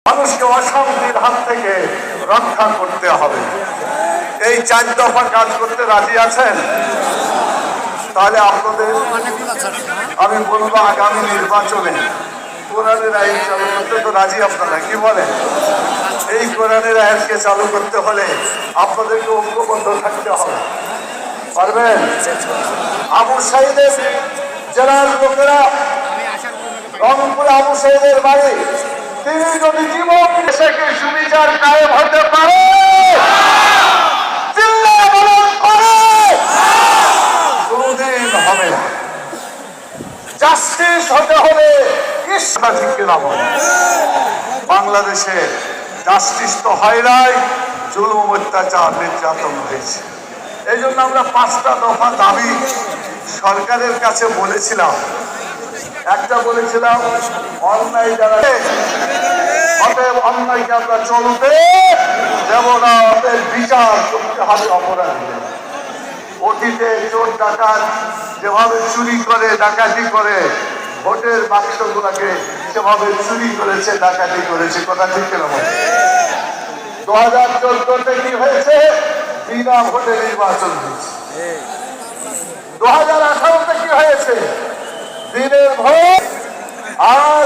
মানুষকে অশান্তির হাত থেকে রক্ষা করতে হবে। এই 4 দফা কাজ করতে রাজি আছেন? তাহলে আপনাদের আমি বলবো আগামী নির্বাচনে কোরআনের আইন চালু করতে তো রাজি আপনারা, কি বলেন? এই কোরআনের আইনকে চালু করতে হলে আপনাদেরকে ঐক্যবদ্ধ থাকতে হবে। পারবেন? আবু সাঈদের জেলার লোকেরা, রংপুরে আবু সাঈদের বাড়ি, তিনি যদি জীবন দেশে সুবিচার কায়েম হতে পারে, কোনদিন হবে না। জাস্টিস হতে হলে বাংলাদেশে জাস্টিস তো হয় নাই, জুলুম অত্যাচার নির্যাতন হয়েছে। এই জন্য আমরা 5টা দফা দাবি সরকারের কাছে বলেছিলাম। একটা বলেছিলাম অন্যায় যারা, অতএব অন্যায়কে আমরা চলতে দেব না, অতএব বিচার করতে হবে অপরাধীদের। অতীতে চোর ডাকাত যেভাবে চুরি করে ডাকাতি করে ভোটের বাক্সগুলোকে সেভাবে চুরি করেছে, ডাকাতি করেছে, কথা ঠিক কেন? 2014-তে কি হয়েছে? বিনা ভোটে নির্বাচন হয়েছে। 2018-তে কি হয়েছে? দিনের ভোট। আর